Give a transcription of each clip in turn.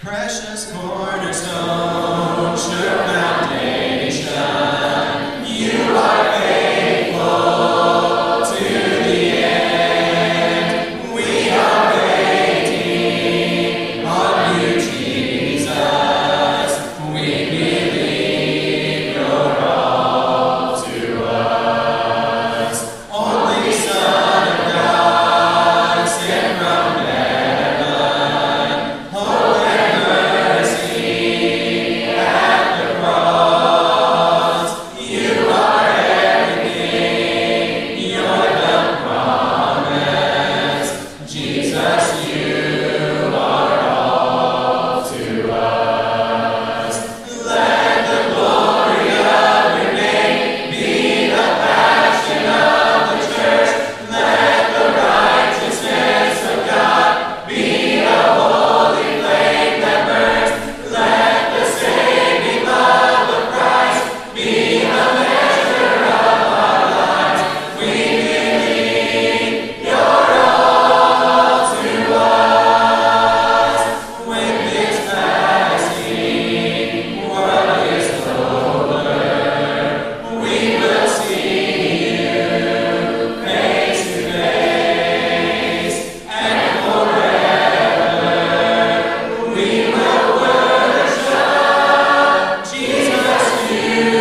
Precious cornerstone, sure foundation, you are faithful to the end. We are waiting on you, Jesus. We believe you're all to us. Only Son of God, sent from heaven, holy mercy at the cross. You are everything, you're the promise. Jesus, you are all to us. Let the glory of your name be the passion of the church. Let the righteousness of God be a holy flame that burns. Let the saving love of Christ be the measure of our lives. We believe you're all to us. When this passing world is over, we will see you face to face, and forever we will worship Jesus. You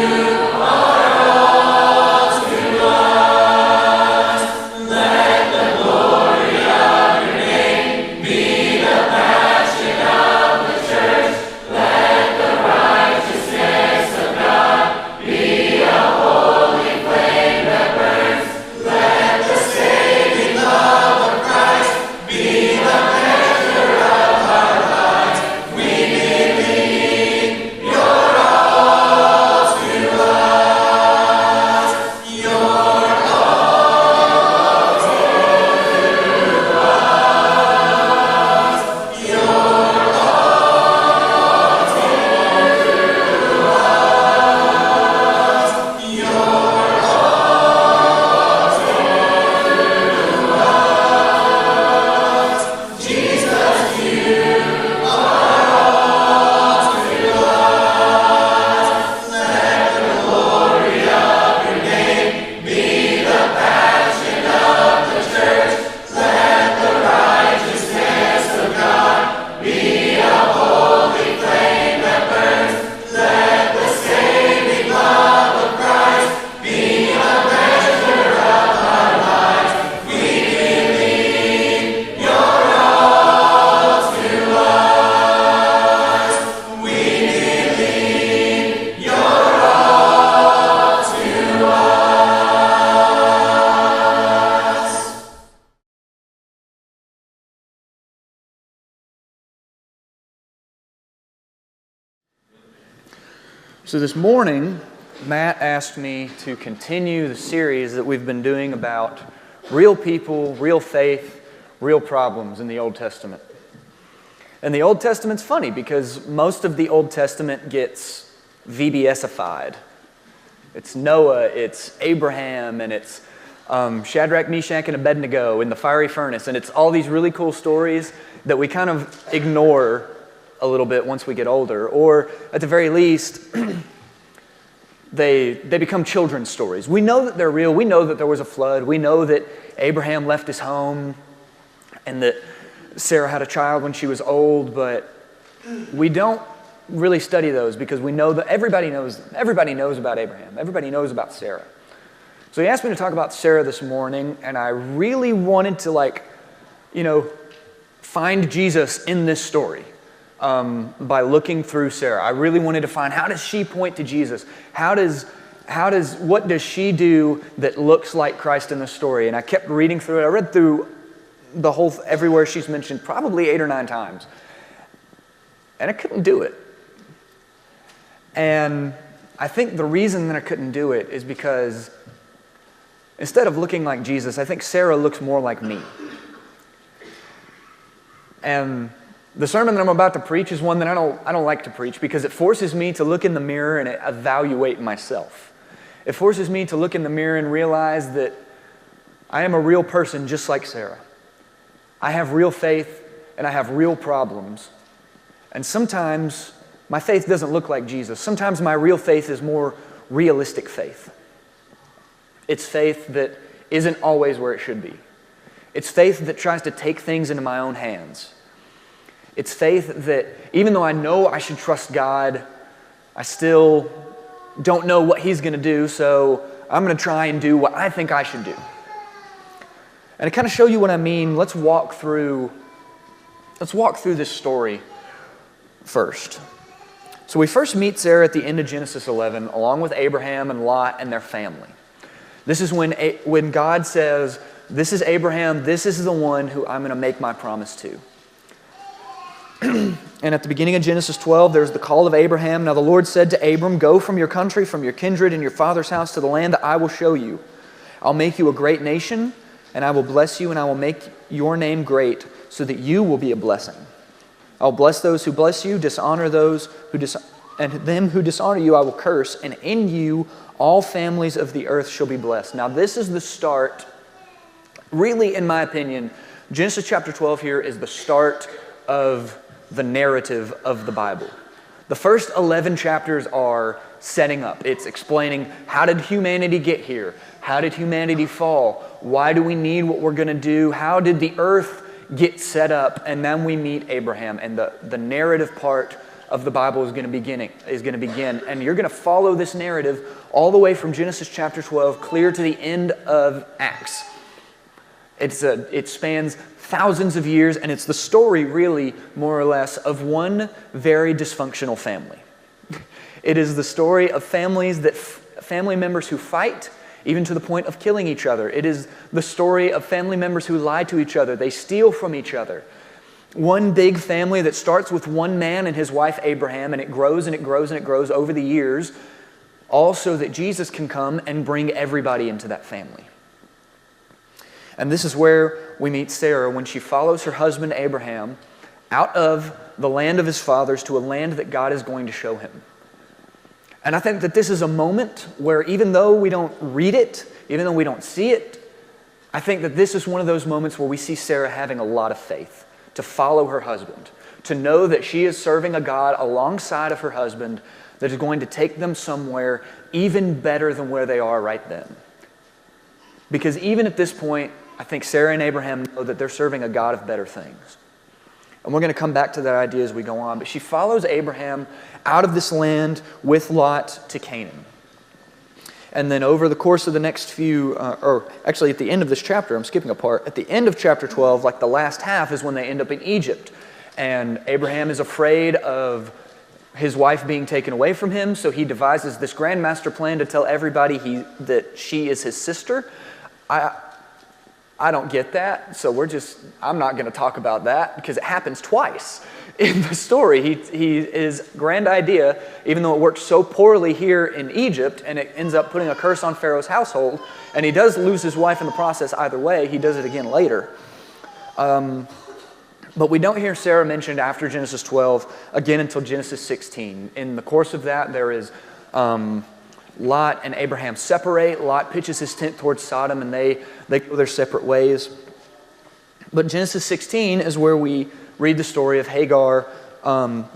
are all to us. Let the glory of your name be the passion of the church. Let the righteousness of God be a holy flame that burns. Let the saving love of Christ be the measure of our lives. We believe you're all to us. You're all to us. You're all to us. You're all to us. Jesus, you are all to us. Let the glory of your name be the passion of the church. Let the righteousness of God be a holy flame that burns. Let the saving love of Christ be the measure of our lives. We believe you're all to us. We believe you're all to us. So this morning, Matt asked me to continue the series that we've been doing about real people, real faith, real problems in the Old Testament. And the Old Testament's funny because most of the Old Testament gets VBSified. It's Noah, it's Abraham, and it's Shadrach, Meshach, and Abednego in the fiery furnace. And it's all these really cool stories that we kind of ignore a little bit once we get older. Or at the very least, they become children's stories. We know that they're real. We know that there was a flood. We know that Abraham left his home and that Sarah had a child when she was old, but we don't really study those because we know that everybody knows about Abraham. Everybody knows about Sarah. So he asked me to talk about Sarah this morning, and I really wanted to find Jesus in this story. By looking through Sarah. I really wanted to find, how does she point to Jesus? What does she do that looks like Christ in the story? And I kept reading through it. I read through the whole, everywhere she's mentioned, probably 8 or 9 times. And I couldn't do it. And I think the reason that I couldn't do it is because instead of looking like Jesus, I think Sarah looks more like me. And the sermon that I'm about to preach is one that I don't like to preach because it forces me to look in the mirror and evaluate myself. It forces me to look in the mirror and realize that I am a real person just like Sarah. I have real faith and I have real problems. And sometimes my faith doesn't look like Jesus. Sometimes my real faith is more realistic faith. It's faith that isn't always where it should be. It's faith that tries to take things into my own hands. It's faith that even though I know I should trust God, I still don't know what He's going to do, so I'm going to try and do what I think I should do. And to kind of show you what I mean, let's walk through this story first. So we first meet Sarah at the end of Genesis 11, along with Abraham and Lot and their family. This is when God says, this is Abraham, this is the one who I'm going to make my promise to. And at the beginning of Genesis 12, there's the call of Abraham. Now the Lord said to Abram, go from your country, from your kindred and your father's house to the land that I will show you. I'll make you a great nation, and I will bless you, and I will make your name great, so that you will be a blessing. I'll bless those who bless you, dishonor those who and them who dishonor you I will curse, and in you all families of the earth shall be blessed. Now this is the start, really in my opinion, Genesis chapter 12 here is the start of the narrative of the Bible. The first 11 chapters are setting up. It's explaining how did humanity get here? How did humanity fall? Why do we need what we're going to do? How did the earth get set up? And then we meet Abraham, and the narrative part of the Bible is going to begin. And you're going to follow this narrative all the way from Genesis chapter 12 clear to the end of Acts. It spans thousands of years, and it's the story, really, more or less, of one very dysfunctional family. It is the story of family members who fight, even to the point of killing each other. It is the story of family members who lie to each other. They steal from each other. One big family that starts with one man and his wife Abraham, and it grows and it grows and it grows over the years, all so that Jesus can come and bring everybody into that family. And this is where we meet Sarah when she follows her husband Abraham out of the land of his fathers to a land that God is going to show him. And I think that this is a moment where even though we don't read it, even though we don't see it, I think that this is one of those moments where we see Sarah having a lot of faith to follow her husband, to know that she is serving a God alongside of her husband that is going to take them somewhere even better than where they are right then. Because even at this point, I think Sarah and Abraham know that they're serving a God of better things. And we're going to come back to that idea as we go on. But she follows Abraham out of this land with Lot to Canaan. And then over the course of the next actually at the end of this chapter, I'm skipping a part. At the end of chapter 12, like the last half, is when they end up in Egypt. And Abraham is afraid of his wife being taken away from him, so he devises this grand master plan to tell everybody that she is his sister. I don't get that, so I'm not going to talk about that because it happens twice in the story. His grand idea, even though it works so poorly here in Egypt and it ends up putting a curse on Pharaoh's household, and he does lose his wife in the process either way, he does it again later. But we don't hear Sarah mentioned after Genesis 12 again until Genesis 16. In the course of that, there is Lot and Abraham separate. Lot pitches his tent towards Sodom, and they go their separate ways. But Genesis 16 is where we read the story of Hagar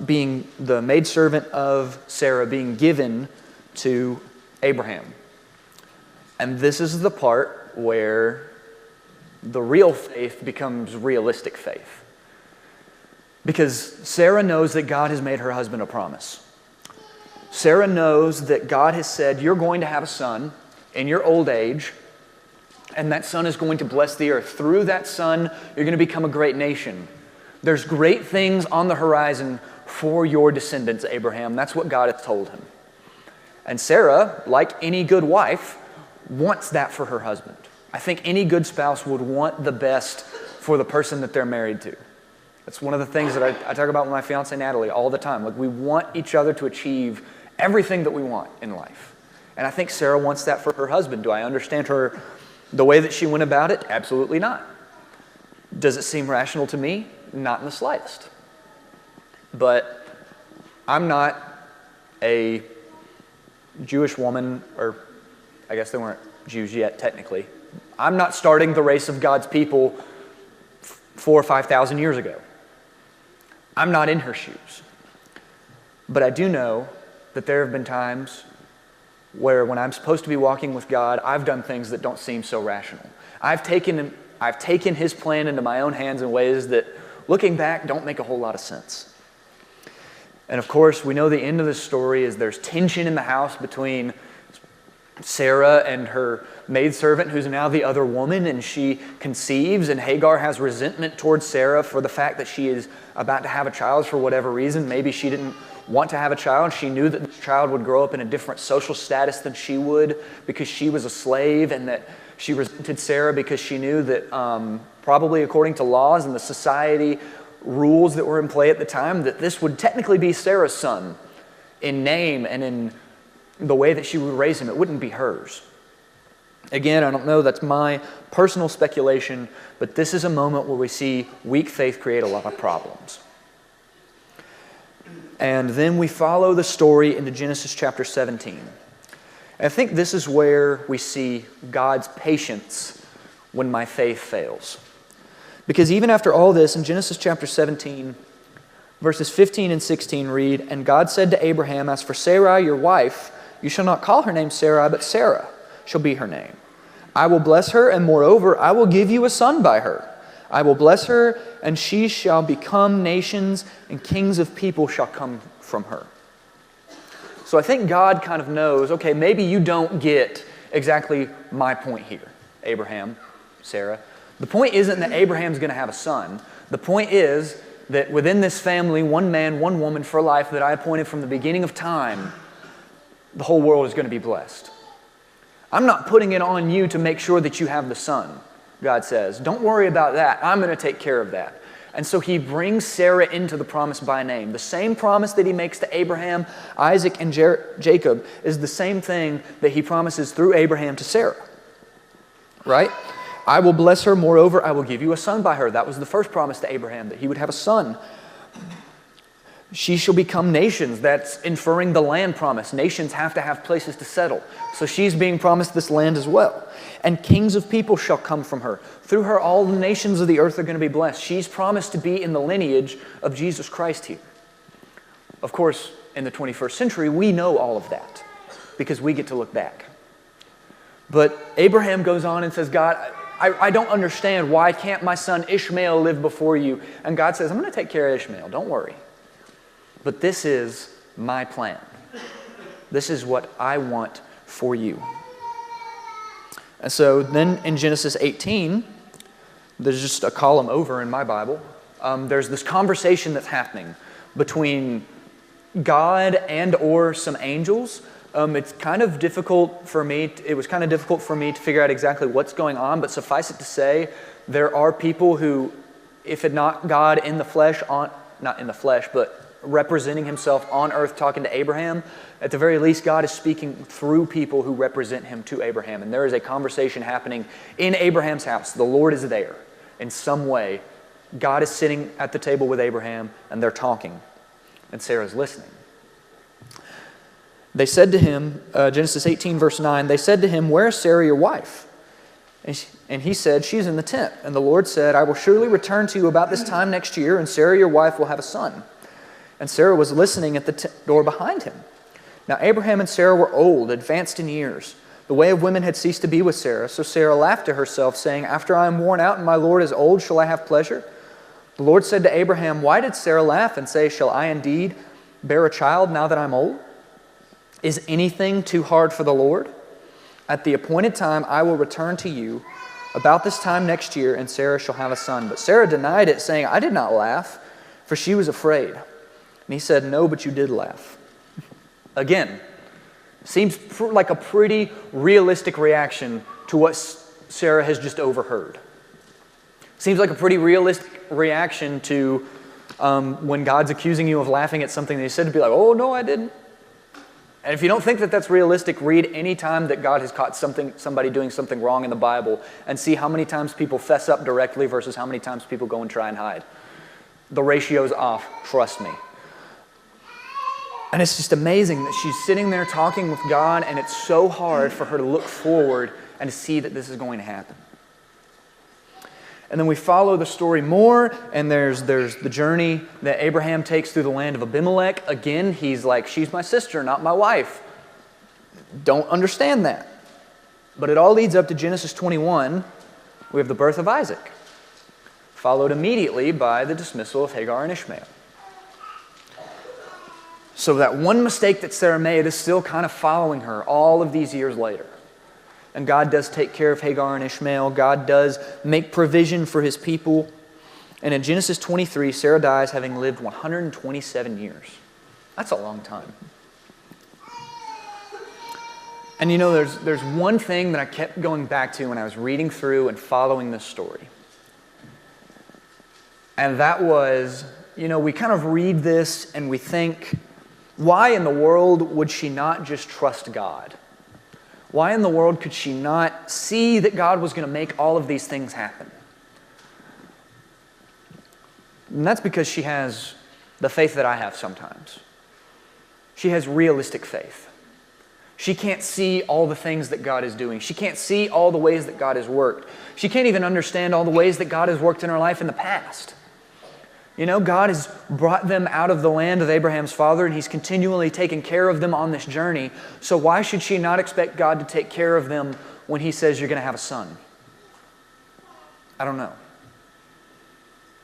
being the maidservant of Sarah, being given to Abraham. And this is the part where the real faith becomes realistic faith. Because Sarah knows that God has made her husband a promise. Sarah knows that God has said, you're going to have a son in your old age, and that son is going to bless the earth. Through that son, you're going to become a great nation. There's great things on the horizon for your descendants, Abraham. That's what God has told him. And Sarah, like any good wife, wants that for her husband. I think any good spouse would want the best for the person that they're married to. That's one of the things that I talk about with my fiancée Natalie all the time. Like, we want each other to achieve everything that we want in life. And I think Sarah wants that for her husband. Do I understand her, the way that she went about it? Absolutely not. Does it seem rational to me? Not in the slightest. But I'm not a Jewish woman, or I guess they weren't Jews yet, technically. I'm not starting the race of God's people 4,000 or 5,000 years ago. I'm not in her shoes. But I do know that there have been times where when I'm supposed to be walking with God, I've done things that don't seem so rational. I've taken His plan into my own hands in ways that, looking back, don't make a whole lot of sense. And of course, we know the end of the story is there's tension in the house between Sarah and her maidservant, who's now the other woman, and she conceives, and Hagar has resentment towards Sarah for the fact that she is about to have a child for whatever reason. Maybe she didn't want to have a child. She knew that the child would grow up in a different social status than she would because she was a slave, and that she resented Sarah because she knew that probably according to laws and the society rules that were in play at the time, that this would technically be Sarah's son in name and in the way that she would raise him. It wouldn't be hers. Again, I don't know, that's my personal speculation, but this is a moment where we see weak faith create a lot of problems. And then we follow the story into Genesis chapter 17. And I think this is where we see God's patience when my faith fails. Because even after all this, in Genesis chapter 17, verses 15 and 16 read, "And God said to Abraham, As for Sarai, your wife, you shall not call her name Sarai, but Sarah shall be her name. I will bless her, and moreover, I will give you a son by her. I will bless her, and she shall become nations, and kings of people shall come from her." So I think God kind of knows, okay, maybe you don't get exactly my point here, Abraham, Sarah. The point isn't that Abraham's going to have a son. The point is that within this family, one man, one woman for life that I appointed from the beginning of time, the whole world is going to be blessed. I'm not putting it on you to make sure that you have the son, God says. Don't worry about that. I'm going to take care of that. And so he brings Sarah into the promise by name. The same promise that he makes to Abraham, Isaac, and Jacob is the same thing that he promises through Abraham to Sarah. Right? I will bless her. Moreover, I will give you a son by her. That was the first promise to Abraham, that he would have a son. She shall become nations. That's inferring the land promise. Nations have to have places to settle. So she's being promised this land as well. And kings of people shall come from her. Through her, all the nations of the earth are going to be blessed. She's promised to be in the lineage of Jesus Christ here. Of course, in the 21st century, we know all of that because we get to look back. But Abraham goes on and says, God, I don't understand. Why can't my son Ishmael live before you? And God says, I'm going to take care of Ishmael. Don't worry. But this is my plan. This is what I want for you. And so then in Genesis 18, there's just a column over in my Bible. There's this conversation that's happening between God and or some angels. It's kind of difficult for me. It was kind of difficult for me to figure out exactly what's going on, but suffice it to say, there are people who, if it not God in the flesh, not in the flesh, but representing himself on earth talking to Abraham, at the very least, God is speaking through people who represent him to Abraham. And there is a conversation happening in Abraham's house. The Lord is there in some way. God is sitting at the table with Abraham, and they're talking, and Sarah's listening. They said to him, Genesis 18, verse 9, they said to him, where is Sarah, your wife? And he said, she's in the tent. And the Lord said, I will surely return to you about this time next year, and Sarah, your wife, will have a son. And Sarah was listening at the door behind him. Now Abraham and Sarah were old, advanced in years. The way of women had ceased to be with Sarah. So Sarah laughed to herself, saying, after I am worn out and my Lord is old, shall I have pleasure? The Lord said to Abraham, why did Sarah laugh and say, shall I indeed bear a child now that I'm old? Is anything too hard for the Lord? At the appointed time I will return to you about this time next year, and Sarah shall have a son. But Sarah denied it, saying, I did not laugh, for she was afraid. And he said, no, but you did laugh. Again, seems like a pretty realistic reaction to what Sarah has just overheard. Seems like a pretty realistic reaction to when God's accusing you of laughing at something that he said, to be like, oh, no, I didn't. And if you don't think that that's realistic, read any time that God has caught somebody doing something wrong in the Bible and see how many times people fess up directly versus how many times people go and try and hide. The ratio's off, trust me. And it's just amazing that she's sitting there talking with God, and it's so hard for her to look forward and to see that this is going to happen. And then we follow the story more, and there's the journey that Abraham takes through the land of Abimelech. Again, he's like, she's my sister, not my wife. Don't understand that. But it all leads up to Genesis 21. We have the birth of Isaac, followed immediately by the dismissal of Hagar and Ishmael. So that one mistake that Sarah made is still kind of following her all of these years later. And God does take care of Hagar and Ishmael. God does make provision for His people. And in Genesis 23, Sarah dies having lived 127 years. That's a long time. And you know, there's one thing that I kept going back to when I was reading through and following this story. And that was, you know, we kind of read this and we think, why in the world would she not just trust God? Why in the world could she not see that God was going to make all of these things happen? And that's because she has the faith that I have sometimes. She has realistic faith. She can't see all the things that God is doing. She can't see all the ways that God has worked. She can't even understand all the ways that God has worked in her life in the past. You know, God has brought them out of the land of Abraham's father, and He's continually taken care of them on this journey. So why should she not expect God to take care of them when He says you're going to have a son? I don't know.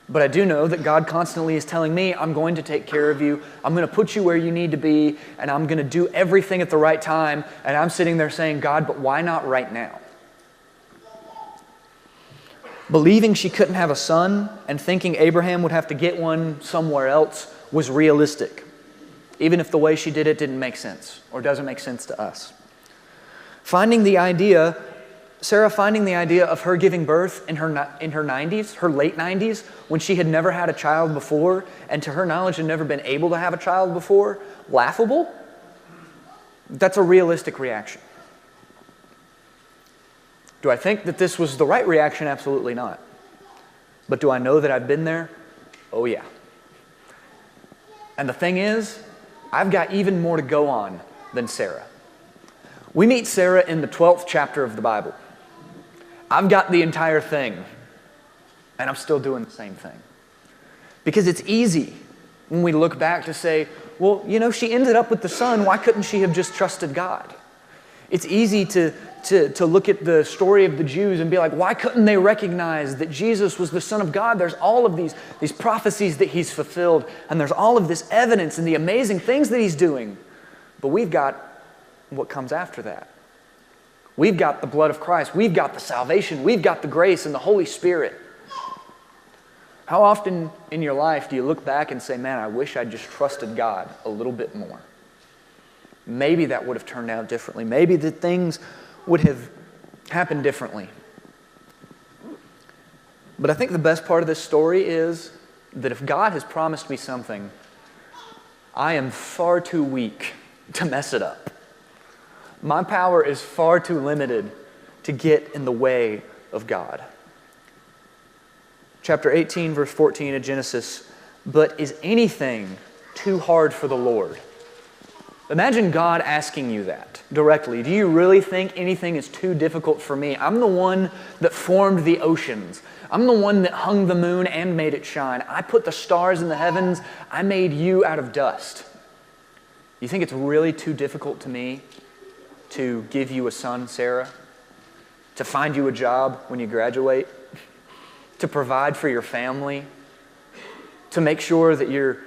But I do know that God constantly is telling me, I'm going to take care of you. I'm going to put you where you need to be, and I'm going to do everything at the right time. And I'm sitting there saying, God, but why not right now? Believing she couldn't have a son and thinking Abraham would have to get one somewhere else was realistic, even if the way she did it didn't make sense or doesn't make sense to us. Sarah finding the idea of her giving birth in her 90s, her late 90s, when she had never had a child before, and to her knowledge had never been able to have a child before, laughable. That's a realistic reaction. Do I think that this was the right reaction? Absolutely not. But do I know that I've been there? Oh yeah. And the thing is, I've got even more to go on than Sarah. We meet Sarah in the 12th chapter of the Bible. I've got the entire thing, and I'm still doing the same thing. Because it's easy when we look back to say, well, you know, she ended up with the son, why couldn't she have just trusted God? It's easy to look at the story of the Jews and be like, why couldn't they recognize that Jesus was the Son of God? There's all of these prophecies that He's fulfilled, and there's all of this evidence and the amazing things that He's doing. But we've got what comes after that. We've got the blood of Christ. We've got the salvation. We've got the grace and the Holy Spirit. How often in your life do you look back and say, man, I wish I'd just trusted God a little bit more? Maybe that would have turned out differently. Maybe the things would have happened differently. But I think the best part of this story is that if God has promised me something, I am far too weak to mess it up. My power is far too limited to get in the way of God. Chapter 18, verse 14 of Genesis, but is anything too hard for the Lord? Imagine God asking you that directly. Do you really think anything is too difficult for me? I'm the one that formed the oceans. I'm the one that hung the moon and made it shine. I put the stars in the heavens. I made you out of dust. You think it's really too difficult to me to give you a son, Sarah? To find you a job when you graduate? To provide for your family? To make sure that your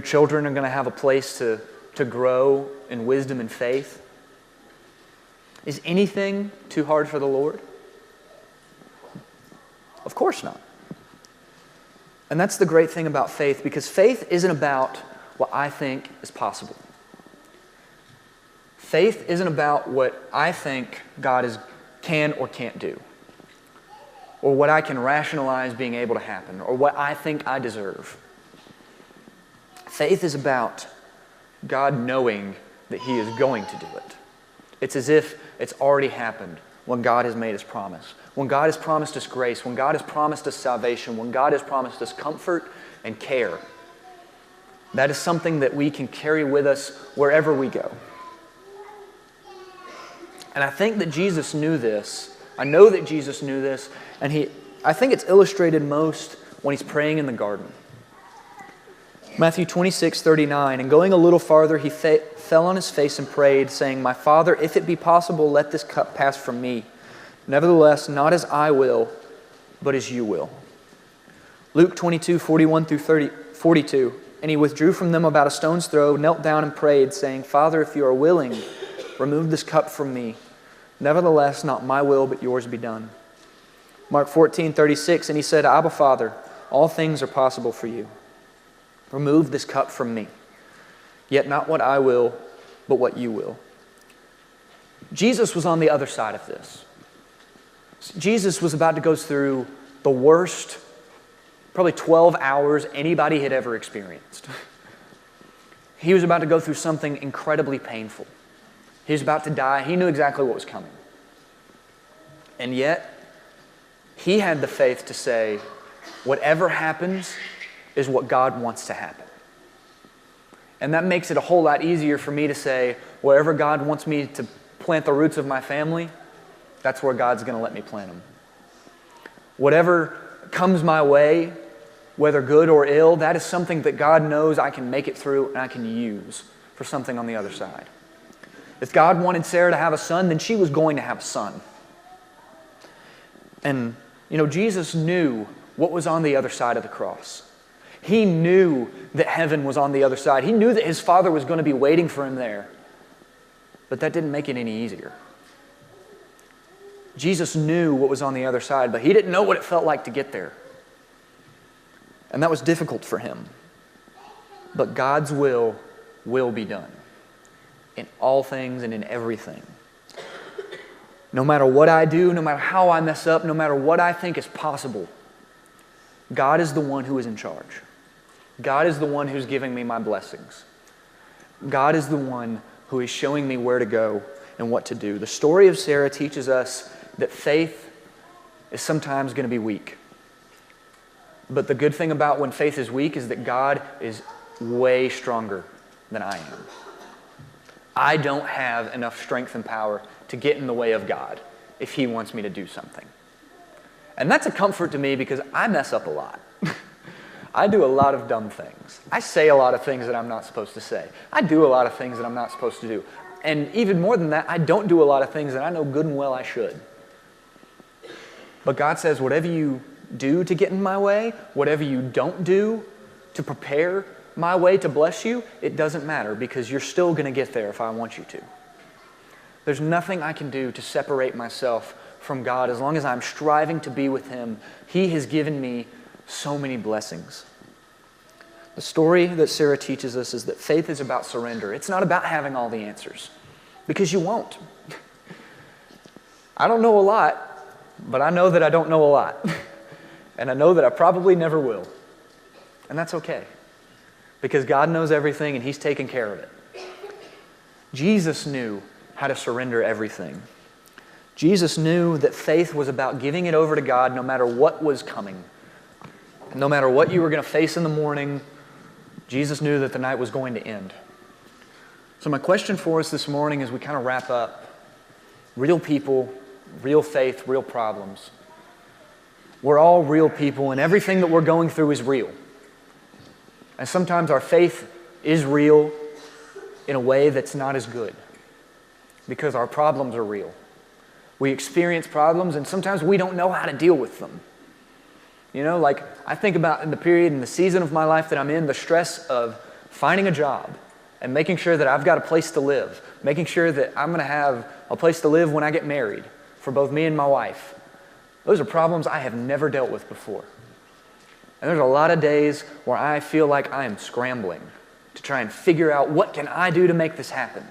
children are going to have a place to grow in wisdom and faith? Is anything too hard for the Lord? Of course not. And that's the great thing about faith, because faith isn't about what I think is possible. Faith isn't about what I think God can or can't do, or what I can rationalize being able to happen, or what I think I deserve. Faith is about God knowing that He is going to do it. It's as if it's already happened when God has made His promise. When God has promised us grace, when God has promised us salvation, when God has promised us comfort and care. That is something that we can carry with us wherever we go. And I think that Jesus knew this. I know that Jesus knew this, and I think it's illustrated most when he's praying in the garden. Matthew 26:39, and going a little farther, he fell on his face and prayed, saying, "My Father, if it be possible, let this cup pass from me. Nevertheless, not as I will, but as you will." Luke 22:41 through 42, and he withdrew from them about a stone's throw, knelt down and prayed, saying, "Father, if you are willing, remove this cup from me. Nevertheless, not my will, but yours be done." Mark 14:36, and he said, "Abba, Father, all things are possible for you. Remove this cup from me. Yet not what I will, but what you will." Jesus was on the other side of this. Jesus was about to go through the worst, probably 12 hours anybody had ever experienced. He was about to go through something incredibly painful. He was about to die. He knew exactly what was coming. And yet, he had the faith to say, whatever happens is what God wants to happen. And that makes it a whole lot easier for me to say, wherever God wants me to plant the roots of my family, that's where God's going to let me plant them. Whatever comes my way, whether good or ill, that is something that God knows I can make it through and I can use for something on the other side. If God wanted Sarah to have a son, then she was going to have a son. And, Jesus knew what was on the other side of the cross. He knew that heaven was on the other side. He knew that his Father was going to be waiting for him there. But that didn't make it any easier. Jesus knew what was on the other side, but he didn't know what it felt like to get there. And that was difficult for him. But God's will be done in all things and in everything. No matter what I do, no matter how I mess up, no matter what I think is possible, God is the one who is in charge. God is the one who's giving me my blessings. God is the one who is showing me where to go and what to do. The story of Sarah teaches us that faith is sometimes going to be weak. But the good thing about when faith is weak is that God is way stronger than I am. I don't have enough strength and power to get in the way of God if He wants me to do something. And that's a comfort to me because I mess up a lot. I do a lot of dumb things. I say a lot of things that I'm not supposed to say. I do a lot of things that I'm not supposed to do. And even more than that, I don't do a lot of things that I know good and well I should. But God says, whatever you do to get in my way, whatever you don't do to prepare my way to bless you, it doesn't matter because you're still going to get there if I want you to. There's nothing I can do to separate myself from God as long as I'm striving to be with Him. He has given me so many blessings. The story that Sarah teaches us is that faith is about surrender. It's not about having all the answers because you won't. I don't know a lot, but I know that I don't know a lot. And I know that I probably never will. And that's okay because God knows everything and He's taken care of it. Jesus knew how to surrender everything. Jesus knew that faith was about giving it over to God no matter what was coming. No matter what you were going to face in the morning, Jesus knew that the night was going to end. So my question for us this morning as we kind of wrap up, real people, real faith, real problems. We're all real people and everything that we're going through is real. And sometimes our faith is real in a way that's not as good because our problems are real. We experience problems and sometimes we don't know how to deal with them. Like I think about in the period, in the season of my life that I'm in, the stress of finding a job and making sure that I've got a place to live, making sure that I'm going to have a place to live when I get married for both me and my wife. Those are problems I have never dealt with before. And there's a lot of days where I feel like I am scrambling to try and figure out what can I do to make this happen.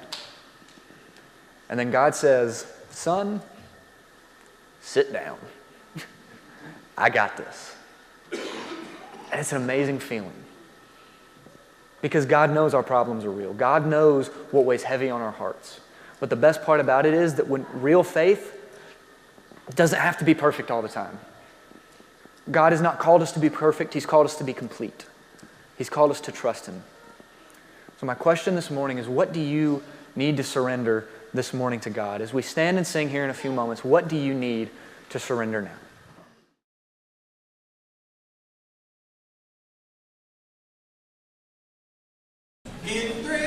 And then God says, son, sit down. I got this. And it's an amazing feeling. Because God knows our problems are real. God knows what weighs heavy on our hearts. But the best part about it is that when real faith doesn't have to be perfect all the time. God has not called us to be perfect. He's called us to be complete. He's called us to trust Him. So my question this morning is, what do you need to surrender this morning to God? As we stand and sing here in a few moments, what do you need to surrender now? In 3,